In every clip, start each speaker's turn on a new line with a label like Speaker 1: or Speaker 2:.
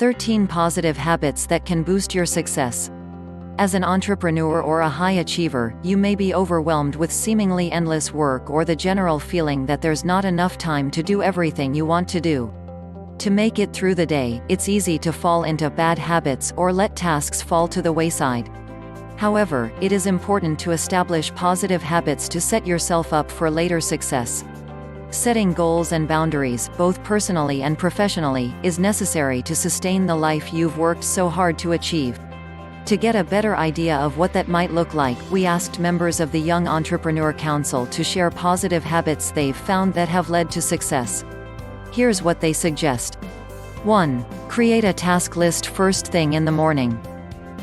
Speaker 1: 13 positive habits that can boost your success. As an entrepreneur or a high achiever, you may be overwhelmed with seemingly endless work or the general feeling that there's not enough time to do everything you want to do. To make it through the day, it's easy to fall into bad habits or let tasks fall to the wayside. However, it is important to establish positive habits to set yourself up for later success. Setting goals and boundaries, both personally and professionally, is necessary to sustain the life you've worked so hard to achieve. To get a better idea of what that might look like, we asked members of the Young Entrepreneur Council to share positive habits they've found that have led to success. Here's what they suggest. 1. Create a task list first thing in the morning.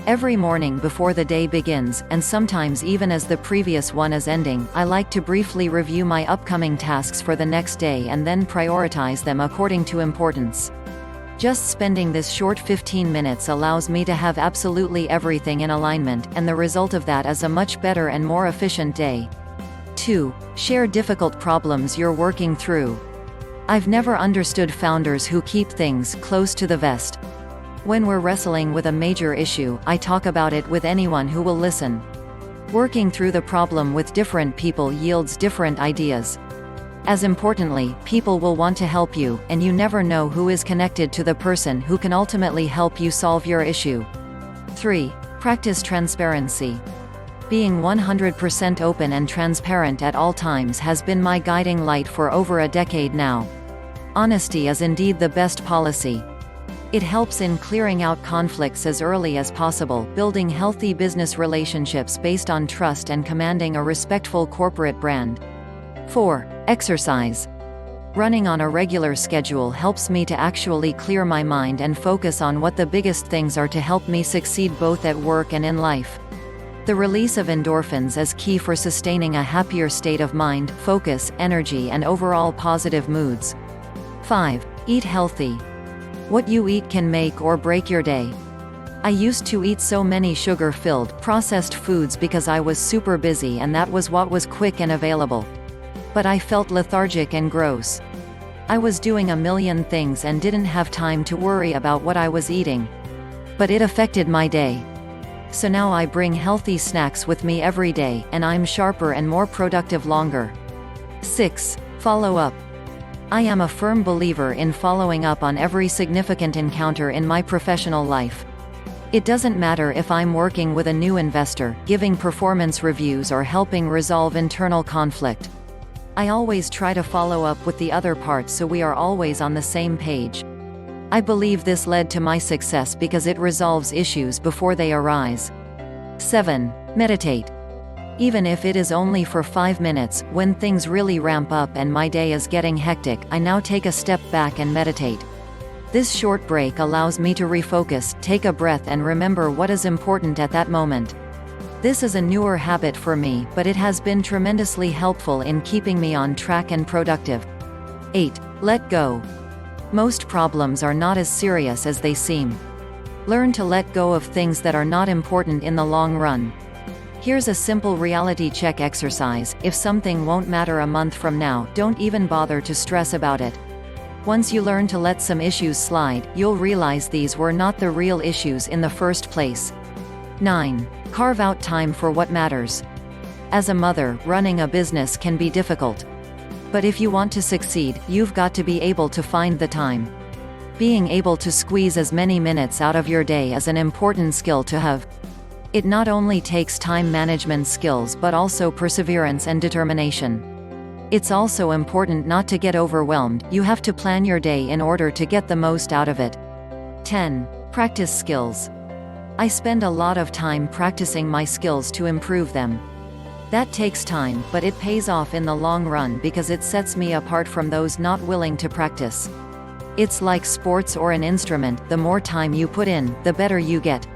Speaker 1: Every morning before the day begins, and sometimes even as the previous one is ending, I like to briefly review my upcoming tasks for the next day and then prioritize them according to importance. Just spending this short 15 minutes allows me to have absolutely everything in alignment, and the result of that is a much better and more efficient day. 2. Share difficult problems you're working through. I've never understood founders who keep things close to the vest. When we're wrestling with a major issue, I talk about it with anyone who will listen. Working through the problem with different people yields different ideas. As importantly, people will want to help you, and you never know who is connected to the person who can ultimately help you solve your issue. 3. Practice transparency. Being 100% open and transparent at all times has been my guiding light for over a decade now. Honesty is indeed the best policy. It helps in clearing out conflicts as early as possible, building healthy business relationships based on trust, and commanding a respectful corporate brand. 4. Exercise. Running on a regular schedule helps me to actually clear my mind and focus on what the biggest things are to help me succeed both at work and in life. The release of endorphins is key for sustaining a happier state of mind, focus, energy, and overall positive moods. 5. Eat healthy. What you eat can make or break your day. I used to eat so many sugar-filled, processed foods because I was super busy and that was what was quick and available. But I felt lethargic and gross. I was doing a million things and didn't have time to worry about what I was eating. But it affected my day. So now I bring healthy snacks with me every day, and I'm sharper and more productive longer. 6. Follow up. I am a firm believer in following up on every significant encounter in my professional life. It doesn't matter if I'm working with a new investor, giving performance reviews, or helping resolve internal conflict. I always try to follow up with the other part so we are always on the same page. I believe this led to my success because it resolves issues before they arise. 7. Meditate. Even if it is only for 5 minutes, when things really ramp up and my day is getting hectic, I now take a step back and meditate. This short break allows me to refocus, take a breath, and remember what is important at that moment. This is a newer habit for me, but it has been tremendously helpful in keeping me on track and productive. 8. Let go. Most problems are not as serious as they seem. Learn to let go of things that are not important in the long run. Here's a simple reality check exercise. If something won't matter a month from now, don't even bother to stress about it. Once you learn to let some issues slide, you'll realize these were not the real issues in the first place. 9. Carve out time for what matters. As a mother, running a business can be difficult. But if you want to succeed, you've got to be able to find the time. Being able to squeeze as many minutes out of your day is an important skill to have. It not only takes time management skills but also perseverance and determination. It's also important not to get overwhelmed. You have to plan your day in order to get the most out of it. 10. Practice skills. I spend a lot of time practicing my skills to improve them. That takes time, but it pays off in the long run because it sets me apart from those not willing to practice. It's like sports or an instrument. The more time you put in, the better you get.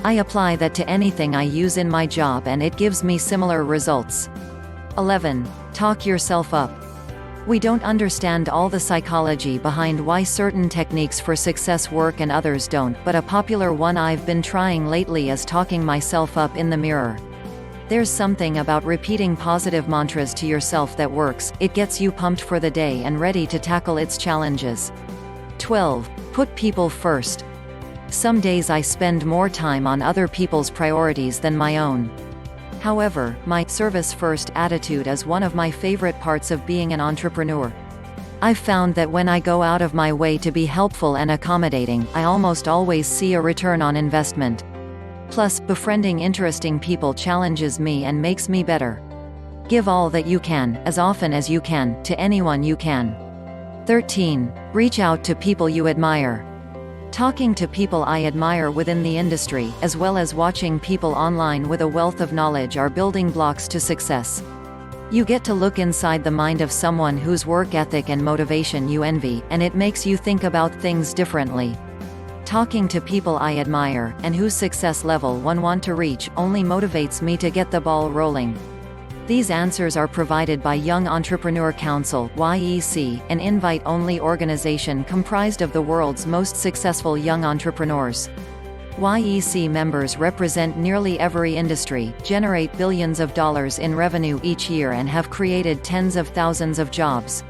Speaker 1: I apply that to anything I use in my job and it gives me similar results. 11. Talk yourself up. We don't understand all the psychology behind why certain techniques for success work and others don't, but a popular one I've been trying lately is talking myself up in the mirror. There's something about repeating positive mantras to yourself that works. It gets you pumped for the day and ready to tackle its challenges. 12. Put people first. Some days I spend more time on other people's priorities than my own. However, my service-first attitude is one of my favorite parts of being an entrepreneur. I've found that when I go out of my way to be helpful and accommodating, I almost always see a return on investment. Plus, befriending interesting people challenges me and makes me better. Give all that you can, as often as you can, to anyone you can. 13. Reach out to people you admire. Talking to people I admire within the industry, as well as watching people online with a wealth of knowledge, are building blocks to success. You get to look inside the mind of someone whose work ethic and motivation you envy, and it makes you think about things differently. Talking to people I admire, and whose success level one want to reach, only motivates me to get the ball rolling. These answers are provided by Young Entrepreneur Council (YEC), an invite-only organization comprised of the world's most successful young entrepreneurs. YEC members represent nearly every industry, generate billions of dollars in revenue each year, and have created tens of thousands of jobs.